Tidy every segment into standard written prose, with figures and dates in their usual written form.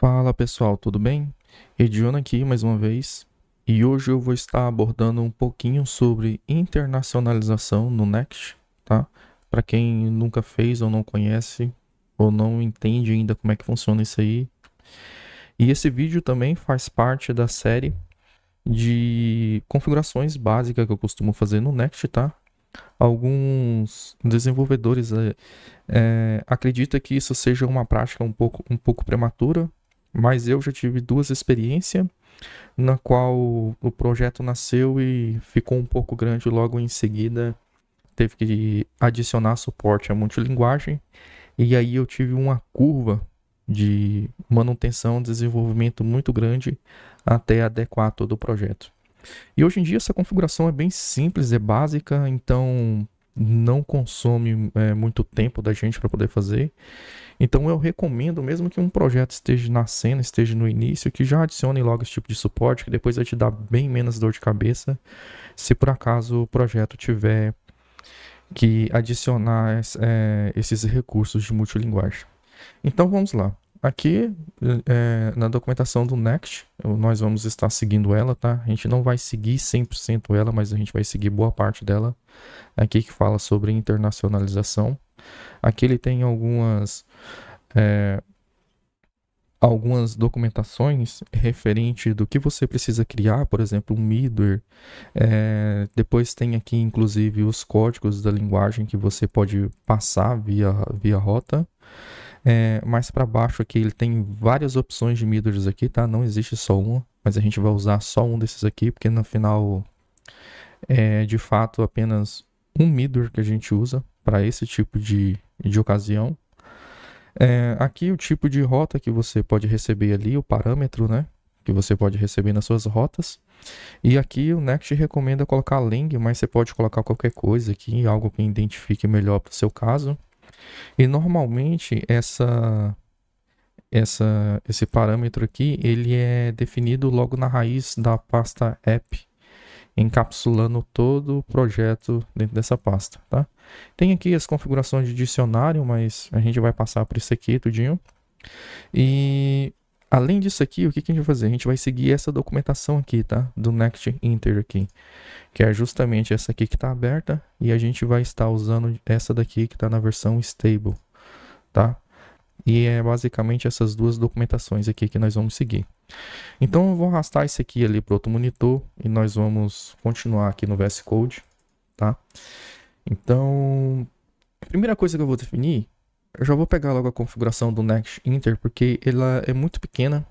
Fala pessoal, tudo bem? Ediona aqui mais uma vez e hoje eu vou estar abordando um pouquinho sobre internacionalização no Next, tá? Para quem nunca fez ou não conhece ou não entende ainda como é que funciona isso aí. E esse vídeo também faz parte da série de configurações básicas que eu costumo fazer no Next, tá? Alguns desenvolvedores acreditam que isso seja uma prática um pouco prematura, mas eu já tive duas experiências na qual o projeto nasceu e ficou um pouco grande logo em seguida. Teve que adicionar suporte à multilinguagem e aí eu tive uma curva de manutenção, desenvolvimento muito grande até adequar todo o projeto. E hoje em dia essa configuração é bem simples, é básica, então não consome muito tempo da gente para poder fazer. Então eu recomendo, mesmo que um projeto esteja nascendo, esteja no início, que já adicione logo esse tipo de suporte, que depois vai te dar bem menos dor de cabeça, se por acaso o projeto tiver que adicionar esses recursos de multilinguagem. Então vamos lá. Aqui na documentação do Next, nós vamos estar seguindo ela, tá? A gente não vai seguir 100% ela, mas a gente vai seguir boa parte dela. Aqui que fala sobre internacionalização. Aqui ele tem algumas documentações referente do que você precisa criar, por exemplo, um middleware. Depois tem aqui, inclusive, os códigos da linguagem que você pode passar via rota. Mais para baixo aqui ele tem várias opções de middlewares aqui, tá? Não existe só uma, mas a gente vai usar só um desses aqui, porque no final é de fato apenas um middleware que a gente usa para esse tipo de ocasião. Aqui o tipo de rota que você pode receber ali, o parâmetro, né? Que você pode receber nas suas rotas. E aqui o Next recomenda colocar lang, mas você pode colocar qualquer coisa aqui, algo que identifique melhor para o seu caso. E normalmente esse parâmetro aqui, ele é definido logo na raiz da pasta app, encapsulando todo o projeto dentro dessa pasta, tá? Tem aqui as configurações de dicionário, mas a gente vai passar por isso aqui tudinho. E além disso aqui, o que a gente vai fazer? A gente vai seguir essa documentação aqui, tá? Do Next Inter aqui, que é justamente essa aqui que está aberta, e a gente vai estar usando essa daqui que está na versão stable, tá? E é basicamente essas duas documentações aqui que nós vamos seguir. Então eu vou arrastar esse aqui ali para outro monitor e nós vamos continuar aqui no VS Code, tá? Então, a primeira coisa que eu vou definir, eu já vou pegar logo a configuração do Next Inter, porque ela é muito pequena,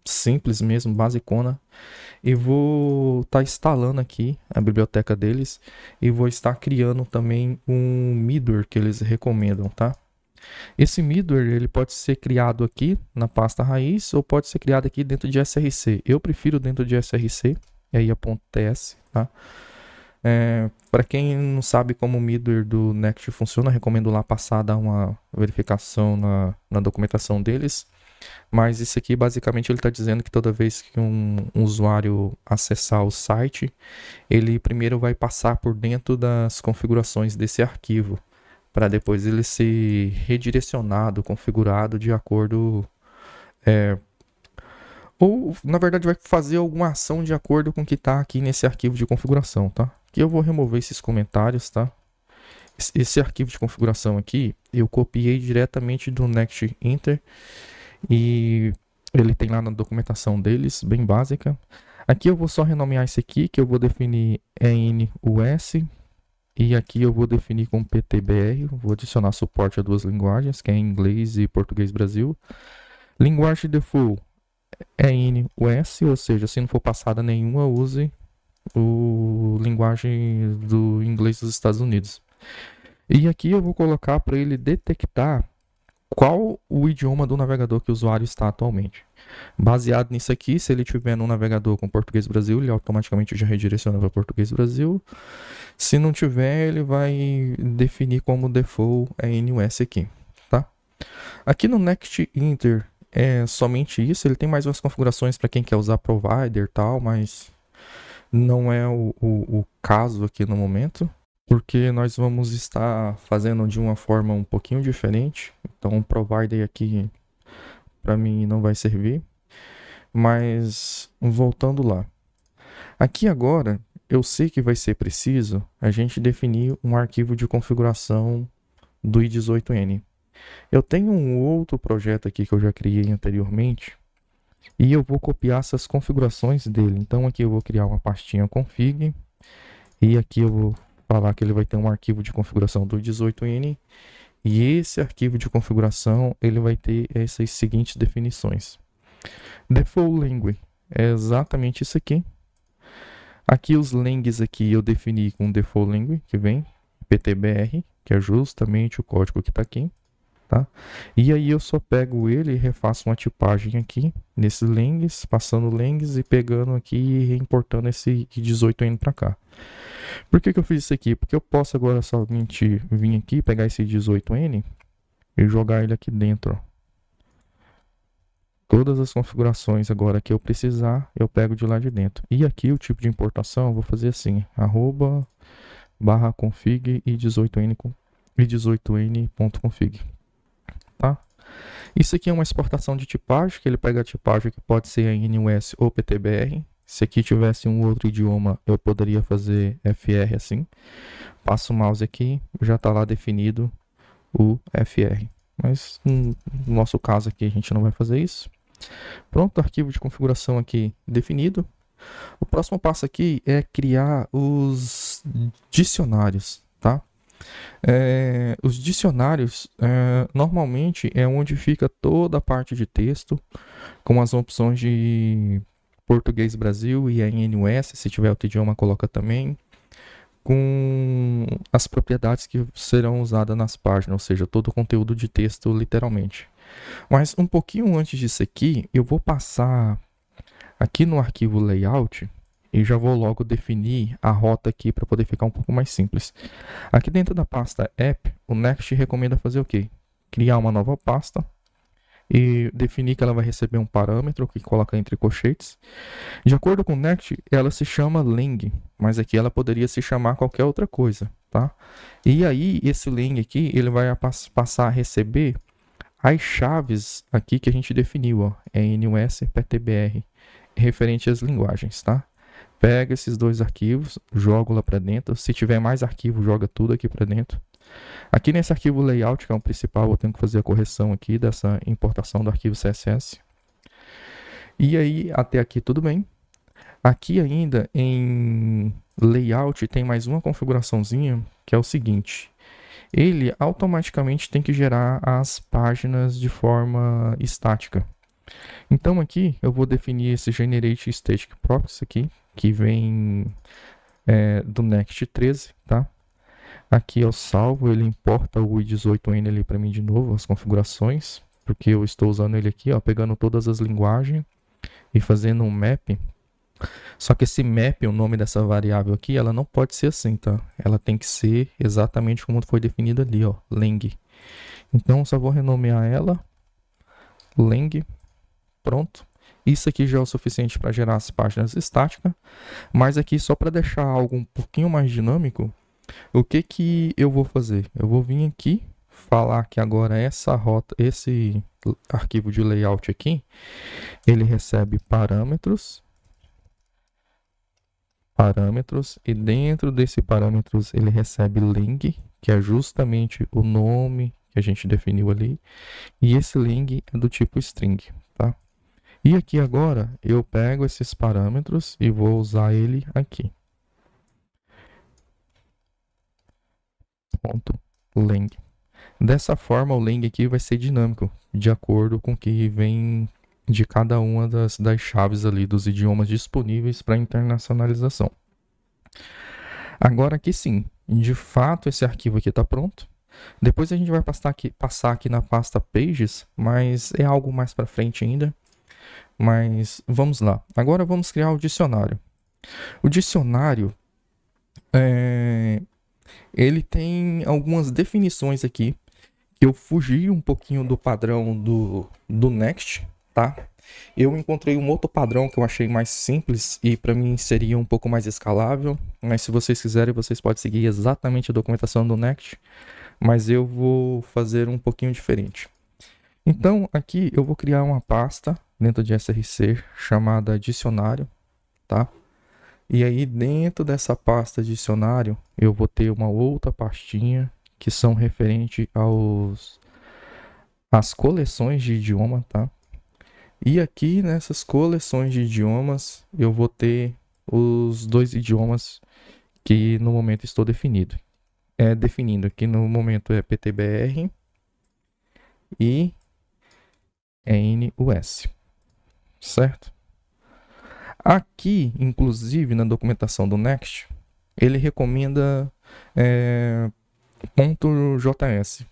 simples mesmo, basicona. E vou estar instalando aqui a biblioteca deles e vou estar criando também um middleware que eles recomendam, tá? Esse middleware ele pode ser criado aqui na pasta raiz ou pode ser criado aqui dentro de SRC. Eu prefiro dentro de SRC, e aí a .ts, tá? Para quem não sabe como o middleware do Next funciona, recomendo lá passar dar uma verificação na documentação deles. Mas isso aqui basicamente ele está dizendo que toda vez que um usuário acessar o site, ele primeiro vai passar por dentro das configurações desse arquivo, para depois ele ser redirecionado, configurado de acordo. Ou, na verdade, vai fazer alguma ação de acordo com o que está aqui nesse arquivo de configuração, tá? Aqui eu vou remover esses comentários, tá? Esse arquivo de configuração aqui, eu copiei diretamente do Next Inter e ele tem lá na documentação deles, bem básica. Aqui eu vou só renomear esse aqui, que eu vou definir ENUS. E aqui eu vou definir como PTBR, vou adicionar suporte a duas linguagens, que é inglês e português Brasil. Linguagem default é ENUS, ou seja, se não for passada nenhuma, use o linguagem do inglês dos Estados Unidos. E aqui eu vou colocar para ele detectar qual o idioma do navegador que o usuário está atualmente. Baseado nisso aqui, se ele tiver no navegador com Português Brasil, ele automaticamente já redireciona para Português Brasil. Se não tiver, ele vai definir como default NUS aqui, tá? Aqui no Next Inter é somente isso, ele tem mais umas configurações para quem quer usar provider e tal, mas não é o caso aqui no momento, porque nós vamos estar fazendo de uma forma um pouquinho diferente. Então o provider aqui para mim não vai servir. Mas voltando lá. Aqui agora, eu sei que vai ser preciso a gente definir um arquivo de configuração do i18n. Eu tenho um outro projeto aqui que eu já criei anteriormente e eu vou copiar essas configurações dele. Então aqui eu vou criar uma pastinha config e aqui eu vou falar que ele vai ter um arquivo de configuração do i18n e esse arquivo de configuração ele vai ter essas seguintes definições. Default language é exatamente isso aqui. Aqui os langs aqui eu defini com default language, que vem ptbr, que é justamente o código que está aqui, tá? E aí eu só pego ele e refaço uma tipagem aqui, nesses langs, passando langs e pegando aqui e reimportando esse 18n para cá. Por que eu fiz isso aqui? Porque eu posso agora somente vir aqui, pegar esse 18n e jogar ele aqui dentro, ó. Todas as configurações agora que eu precisar, eu pego de lá de dentro. E aqui o tipo de importação, eu vou fazer assim, @config e 18n.config, tá? Isso aqui é uma exportação de tipagem, que ele pega a tipagem que pode ser a NUS ou PTBR. Se aqui tivesse um outro idioma, eu poderia fazer FR assim. Passo o mouse aqui, já está lá definido o FR. Mas no nosso caso aqui a gente não vai fazer isso. Pronto, arquivo de configuração aqui definido. O próximo passo aqui é criar os dicionários, tá? Os dicionários normalmente é onde fica toda a parte de texto com as opções de português Brasil e NUS, se tiver outro idioma coloca também, com as propriedades que serão usadas nas páginas, ou seja, todo o conteúdo de texto literalmente. Mas um pouquinho antes disso aqui, eu vou passar aqui no arquivo layout e já vou logo definir a rota aqui para poder ficar um pouco mais simples. Aqui dentro da pasta app, o Next recomenda fazer o quê? Criar uma nova pasta e definir que ela vai receber um parâmetro que coloca entre colchetes. De acordo com o Next, ela se chama lang, mas aqui ela poderia se chamar qualquer outra coisa, tá? E aí esse lang aqui, ele vai passar a receber as chaves aqui que a gente definiu, ó, NUS, PTBR, referente às linguagens, tá? Pega esses dois arquivos, joga lá para dentro. Se tiver mais arquivo, joga tudo aqui para dentro. Aqui nesse arquivo layout, que é o principal, eu tenho que fazer a correção aqui dessa importação do arquivo CSS. E aí, até aqui tudo bem. Aqui ainda em layout tem mais uma configuraçãozinha, que é o seguinte. Ele automaticamente tem que gerar as páginas de forma estática. Então aqui eu vou definir esse Generate Static Props aqui, que vem do Next 13, tá? Aqui eu salvo, ele importa o i18n ali para mim de novo, as configurações, porque eu estou usando ele aqui, ó, pegando todas as linguagens e fazendo um map. Só que esse map, o nome dessa variável aqui, ela não pode ser assim, tá? Ela tem que ser exatamente como foi definida ali, ó, lang. Então só vou renomear ela, lang, pronto. Isso aqui já é o suficiente para gerar as páginas estáticas, mas aqui só para deixar algo um pouquinho mais dinâmico, o que eu vou fazer? Eu vou vir aqui, falar que agora essa rota, esse arquivo de layout aqui, ele recebe parâmetros, e dentro desse parâmetros ele recebe lang, que é justamente o nome que a gente definiu ali, e esse lang é do tipo string, tá? E aqui agora eu pego esses parâmetros e vou usar ele aqui. .lang. Dessa forma o lang aqui vai ser dinâmico, de acordo com o que vem de cada uma das chaves ali dos idiomas disponíveis para internacionalização. Agora aqui sim, de fato esse arquivo aqui está pronto. Depois a gente vai passar aqui na pasta Pages, mas é algo mais para frente ainda. Mas vamos lá. Agora vamos criar o dicionário. O dicionário, ele tem algumas definições aqui que eu fugi um pouquinho do padrão do Next, tá? Eu encontrei um outro padrão que eu achei mais simples e para mim seria um pouco mais escalável, mas se vocês quiserem, vocês podem seguir exatamente a documentação do Next, mas eu vou fazer um pouquinho diferente. Então, aqui eu vou criar uma pasta dentro de SRC chamada dicionário, tá? E aí, dentro dessa pasta dicionário, eu vou ter uma outra pastinha que são referente às coleções de idioma, tá? E aqui nessas coleções de idiomas, eu vou ter os dois idiomas que no momento estou definindo. Aqui no momento é PTBR e NUS, certo? Aqui, inclusive, na documentação do Next, ele recomenda .js.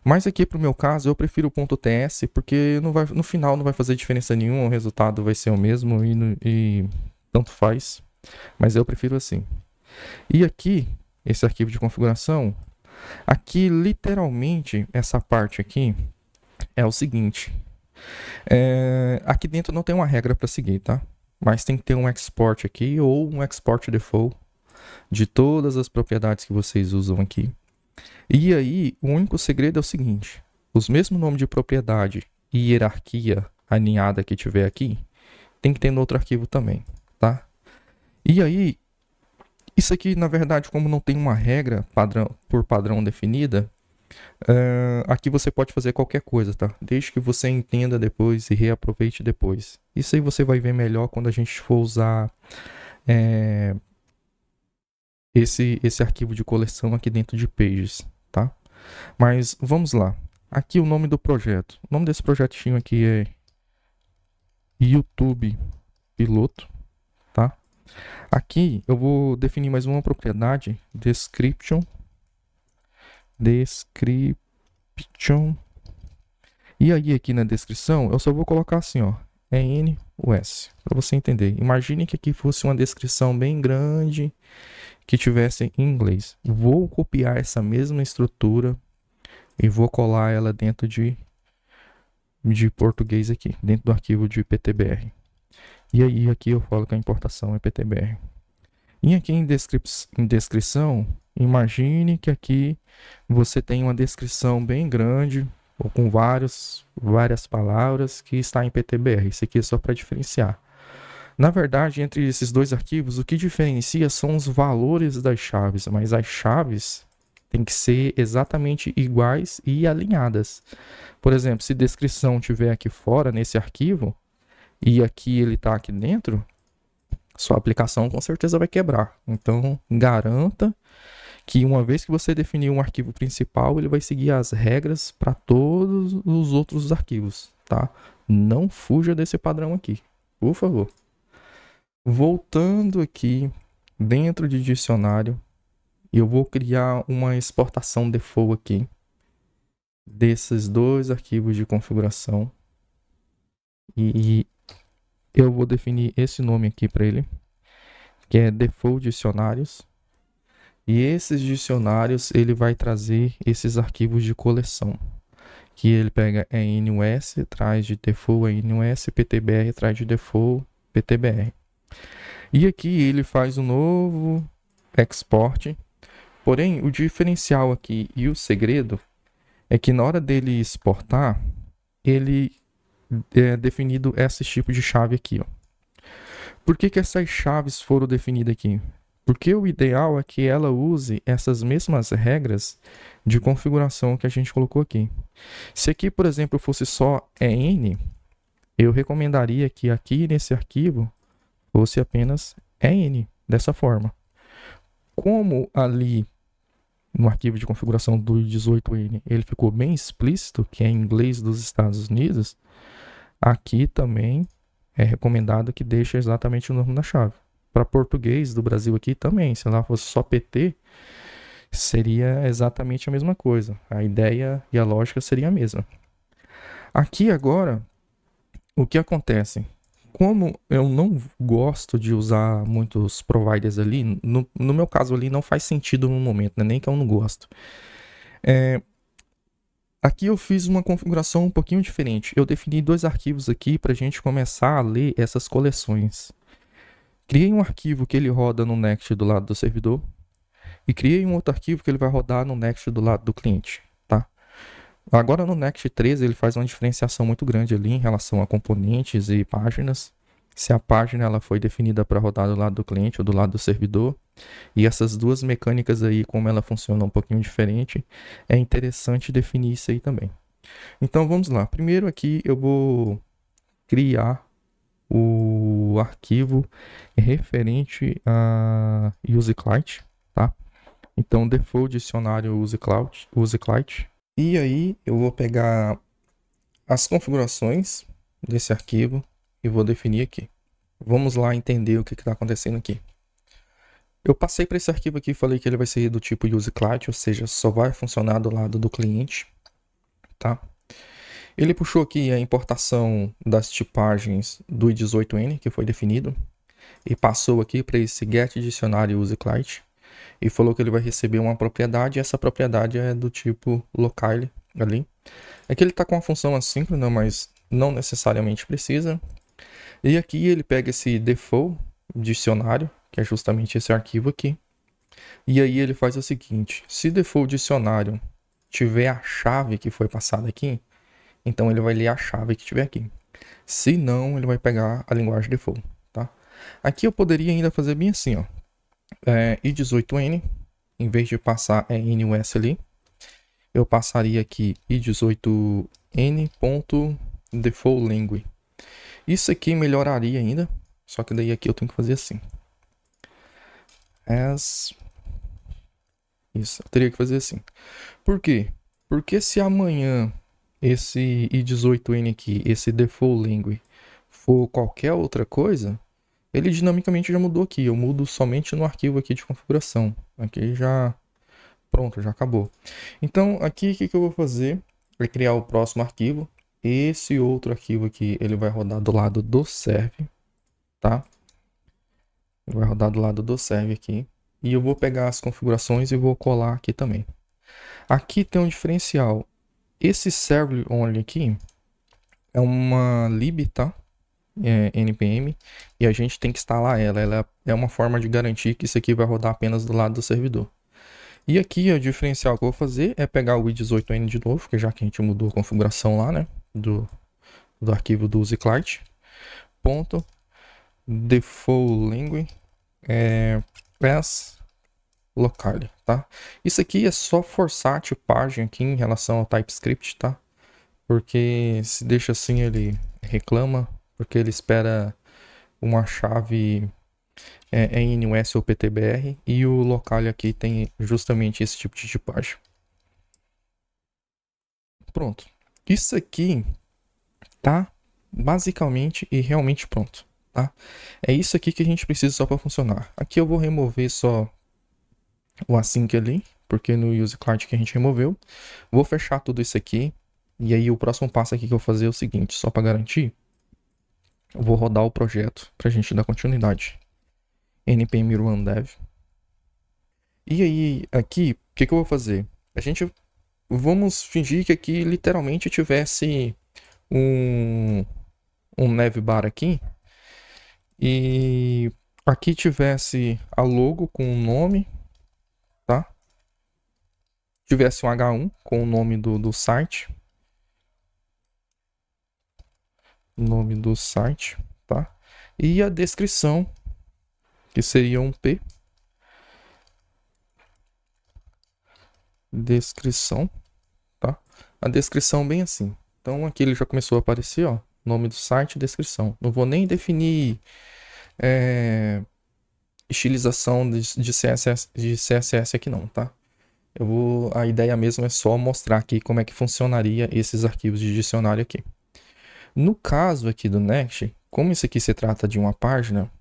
Mas aqui, para o meu caso, eu prefiro o .ts, porque no final não vai fazer diferença nenhuma, o resultado vai ser o mesmo e tanto faz. Mas eu prefiro assim. E aqui, esse arquivo de configuração, aqui literalmente, essa parte aqui é o seguinte. Aqui dentro não tem uma regra para seguir, tá? Mas tem que ter um export aqui ou um export default de todas as propriedades que vocês usam aqui. E aí, o único segredo é o seguinte: os mesmos nomes de propriedade e hierarquia alinhada que tiver aqui, tem que ter no outro arquivo também, tá? E aí, isso aqui, na verdade, como não tem uma regra por padrão definida, aqui você pode fazer qualquer coisa, tá? Desde que você entenda depois e reaproveite depois. Isso aí você vai ver melhor quando a gente for usar esse arquivo de coleção aqui dentro de Pages, tá? Mas vamos lá. Aqui o nome do projeto. O nome desse projetinho aqui é YouTube Piloto, tá? Aqui eu vou definir mais uma propriedade, description. E aí aqui na descrição eu só vou colocar assim, ó, NUS, para você entender. Imagine que aqui fosse uma descrição bem grande que tivesse em inglês. Vou copiar essa mesma estrutura e vou colar ela dentro de português aqui, dentro do arquivo de PTBR. E aí aqui eu falo que a importação é PTBR. E aqui em descrição, imagine que aqui você tem uma descrição bem grande ou com várias palavras que está em PTBR. Isso aqui é só para diferenciar. Na verdade, entre esses dois arquivos, o que diferencia são os valores das chaves, mas as chaves têm que ser exatamente iguais e alinhadas. Por exemplo, se descrição estiver aqui fora, nesse arquivo, e aqui ele está aqui dentro, sua aplicação com certeza vai quebrar. Então, garanta que uma vez que você definir um arquivo principal, ele vai seguir as regras para todos os outros arquivos, tá? Não fuja desse padrão aqui, por favor. Voltando aqui dentro de dicionário, eu vou criar uma exportação default aqui desses dois arquivos de configuração e eu vou definir esse nome aqui para ele, que é default dicionários. E esses dicionários ele vai trazer esses arquivos de coleção, que ele pega NUS, traz de default NUS, PTBR traz de default PTBR. E aqui ele faz um novo export. Porém, o diferencial aqui e o segredo é que na hora dele exportar, ele é definido esse tipo de chave aqui, ó. Por que essas chaves foram definidas aqui? Porque o ideal é que ela use essas mesmas regras de configuração que a gente colocou aqui. Se aqui, por exemplo, fosse só EN, eu recomendaria que aqui nesse arquivo fosse apenas EN, dessa forma. Como ali no arquivo de configuração do 18N ele ficou bem explícito, que é em inglês dos Estados Unidos, aqui também é recomendado que deixe exatamente o nome da chave. Para português do Brasil aqui também, se lá fosse só PT, seria exatamente a mesma coisa. A ideia e a lógica seria a mesma. Aqui agora, o que acontece? Como eu não gosto de usar muitos providers ali, no meu caso ali não faz sentido no momento, né? Nem que eu não gosto. Aqui eu fiz uma configuração um pouquinho diferente. Eu defini dois arquivos aqui para a gente começar a ler essas coleções. Criei um arquivo que ele roda no Next do lado do servidor e criei um outro arquivo que ele vai rodar no Next do lado do cliente, tá? Agora no Next 13 ele faz uma diferenciação muito grande ali em relação a componentes e páginas. Se a página ela foi definida para rodar do lado do cliente ou do lado do servidor. E essas duas mecânicas aí, como ela funciona um pouquinho diferente, é interessante definir isso aí também. Então vamos lá. Primeiro aqui eu vou criar o arquivo referente a UseClient, tá? Então default dicionário UseClient. E aí eu vou pegar as configurações desse arquivo e vou definir aqui. Vamos lá entender o que está acontecendo aqui. Eu passei para esse arquivo aqui e falei que ele vai ser do tipo UseClient, ou seja, só vai funcionar do lado do cliente, tá? Ele puxou aqui a importação das tipagens do i18n, que foi definido, e passou aqui para esse get dicionário UseClient, e falou que ele vai receber uma propriedade, e essa propriedade é do tipo locale ali. Aqui ele está com a função assíncrona, mas não necessariamente precisa. E aqui ele pega esse default dicionário, que é justamente esse arquivo aqui. E aí ele faz o seguinte: se default dicionário tiver a chave que foi passada aqui, então ele vai ler a chave que tiver aqui. Se não, ele vai pegar a linguagem default, tá? Aqui eu poderia ainda fazer bem assim, ó. i18n, em vez de passar NUS ali, eu passaria aqui i18n.defaultLanguage. Isso aqui melhoraria ainda, só que daí aqui eu tenho que fazer assim. Isso, eu teria que fazer assim. Por quê? Porque se amanhã esse i18n aqui, esse default language, for qualquer outra coisa, ele dinamicamente já mudou aqui. Eu mudo somente no arquivo aqui de configuração. Aqui já... Pronto, já acabou. Então, aqui o que eu vou fazer? Vai criar o próximo arquivo. Esse outro arquivo aqui, ele vai rodar do lado do serve, tá? Ele vai rodar do lado do serve aqui. E eu vou pegar as configurações e vou colar aqui também. Aqui tem um diferencial. Esse server only aqui é uma lib, tá? NPM. E a gente tem que instalar ela. Ela é uma forma de garantir que isso aqui vai rodar apenas do lado do servidor. E aqui o diferencial que eu vou fazer é pegar o i18n de novo, porque já que a gente mudou a configuração lá, né? Do arquivo do UseClient. Ponto. Default language. Pass locale, tá? Isso aqui é só forçar a tipagem aqui em relação ao TypeScript, tá? Porque se deixa assim ele reclama, porque ele espera uma chave NUS ou PTBR e o locale aqui tem justamente esse tipo de tipagem. Pronto. Isso aqui tá basicamente e realmente pronto, tá? É isso aqui que a gente precisa só para funcionar. Aqui eu vou remover só o async ali, porque no UseClient que a gente removeu. Vou fechar tudo isso aqui. E aí o próximo passo aqui que eu vou fazer é o seguinte, só para garantir. Eu vou rodar o projeto para a gente dar continuidade. npm run dev. E aí aqui, o que eu vou fazer? Vamos fingir que aqui literalmente tivesse um navbar aqui. E aqui tivesse a logo com o nome, tá? Tivesse um H1 com o nome do site. Nome do site, tá? E a descrição, que seria um P. Descrição, tá? A descrição bem assim. Então aqui ele já começou a aparecer, ó. Nome do site, descrição. Não vou nem definir estilização de CSS aqui não, tá? A ideia mesmo é só mostrar aqui como é que funcionaria esses arquivos de dicionário aqui. No caso aqui do Next, como isso aqui se trata de uma página,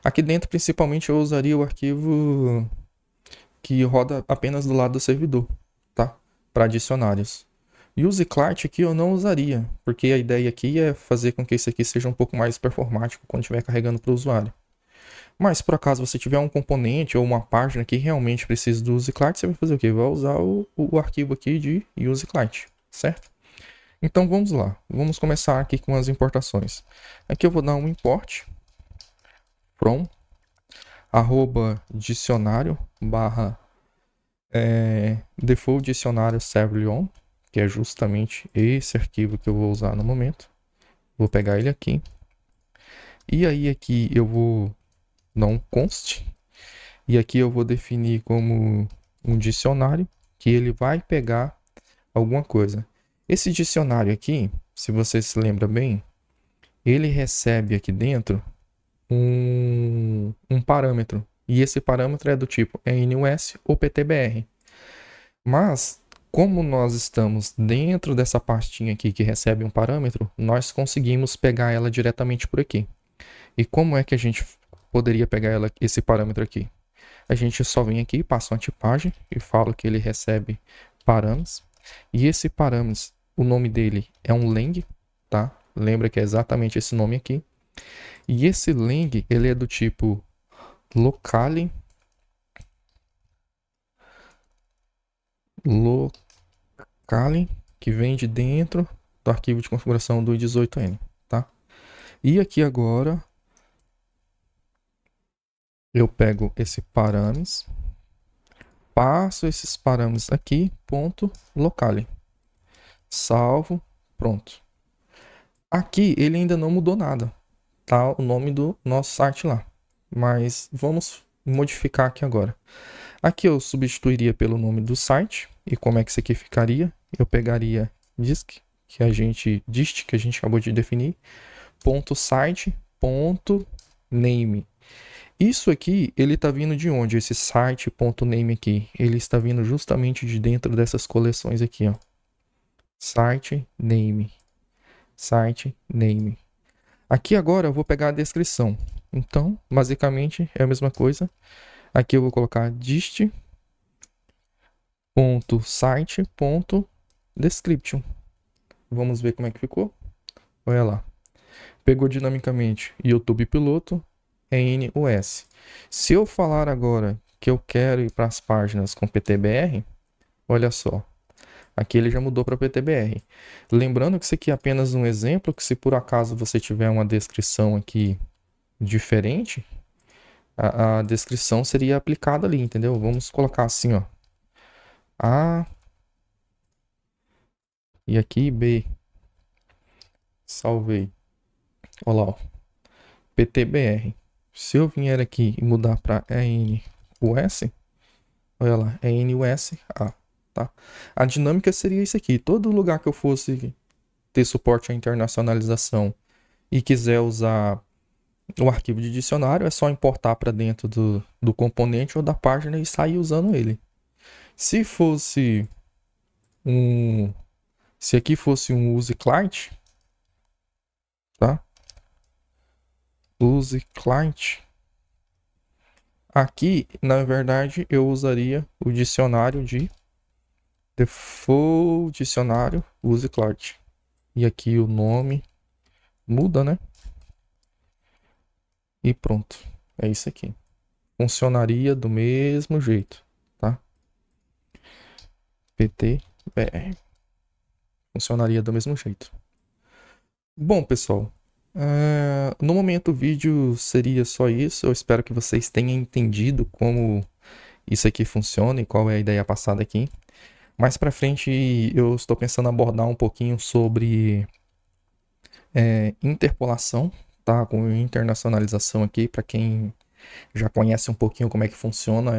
aqui dentro principalmente eu usaria o arquivo que roda apenas do lado do servidor, tá? Para dicionários. E o UseClient aqui eu não usaria, porque a ideia aqui é fazer com que isso aqui seja um pouco mais performático quando estiver carregando para o usuário. Mas se por acaso você tiver um componente ou uma página que realmente precisa do UseClient, você vai fazer o quê? Vai usar o arquivo aqui de UseClient, certo? Então vamos lá, vamos começar aqui com as importações. Aqui eu vou dar um import from @dicionário / default dicionário server on, que é justamente esse arquivo que eu vou usar no momento. Vou pegar ele aqui. E aí aqui eu vou dar um const. E aqui eu vou definir como um dicionário que ele vai pegar alguma coisa. Esse dicionário aqui, se você se lembra bem, ele recebe aqui dentro um parâmetro. E esse parâmetro é do tipo NUS ou PTBR. Mas, como nós estamos dentro dessa pastinha aqui que recebe um parâmetro, nós conseguimos pegar ela diretamente por aqui. E como é que a gente poderia pegar esse parâmetro aqui? A gente só vem aqui, passa uma tipagem e fala que ele recebe parâmetros. E esse parâmetro, o nome dele é um lang, tá? Lembra que é exatamente esse nome aqui. E esse lang, ele é do tipo locale que vem de dentro do arquivo de configuração do i18n, tá? E aqui agora eu pego esse parâmetros, passo esses parâmetros aqui, ponto locale, salvo, pronto. Aqui ele ainda não mudou nada, tá? O nome do nosso site lá, mas vamos modificar aqui agora. Aqui eu substituiria pelo nome do site. E como é que isso aqui ficaria? Eu pegaria dist, que a gente acabou de definir, .site, .name. Isso aqui, ele está vindo de onde? Esse site.name aqui. Ele está vindo justamente de dentro dessas coleções aqui, ó. Site name. Site name. Aqui agora eu vou pegar a descrição. Então, basicamente, é a mesma coisa. Aqui eu vou colocar dist.site.description. Vamos ver como é que ficou. Olha lá. Pegou dinamicamente YouTube piloto, NUS. Se eu falar agora que eu quero ir para as páginas com PTBR, olha só. Aqui ele já mudou para PTBR. Lembrando que isso aqui é apenas um exemplo, que se por acaso você tiver uma descrição aqui diferente, a descrição seria aplicada ali, entendeu? Vamos colocar assim, ó. A e aqui B. Salvei. Olha lá, ó. PTBR. Se eu vier aqui e mudar para NUS, olha lá, NUSA, tá? A dinâmica seria isso aqui. Todo lugar que eu fosse ter suporte à internacionalização e quiser usar o arquivo de dicionário, é só importar para dentro do componente ou da página e sair usando ele. Se fosse se aqui fosse um use client, tá? Use client. Aqui, na verdade, eu usaria o dicionário de default dicionário use client. E aqui o nome muda, né? E pronto. É isso aqui. Funcionaria do mesmo jeito, tá? PTBR. Funcionaria do mesmo jeito. Bom, pessoal, no momento o vídeo seria só isso. Eu espero que vocês tenham entendido como isso aqui funciona e qual é a ideia passada aqui. Mais para frente eu estou pensando em abordar um pouquinho sobre interpolação, tá? Com internacionalização aqui, para quem já conhece um pouquinho como é que funciona,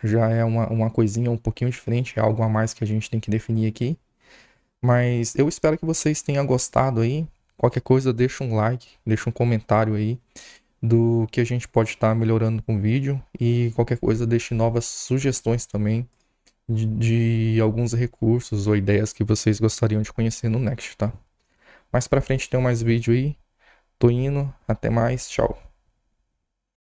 já é uma coisinha um pouquinho diferente, é algo a mais que a gente tem que definir aqui. Mas eu espero que vocês tenham gostado aí. Qualquer coisa, deixa um like, deixa um comentário aí do que a gente pode estar melhorando com o vídeo. E qualquer coisa, deixe novas sugestões também de alguns recursos ou ideias que vocês gostariam de conhecer no Next, tá? Mais pra frente tem mais vídeo aí. Tô indo, até mais, tchau.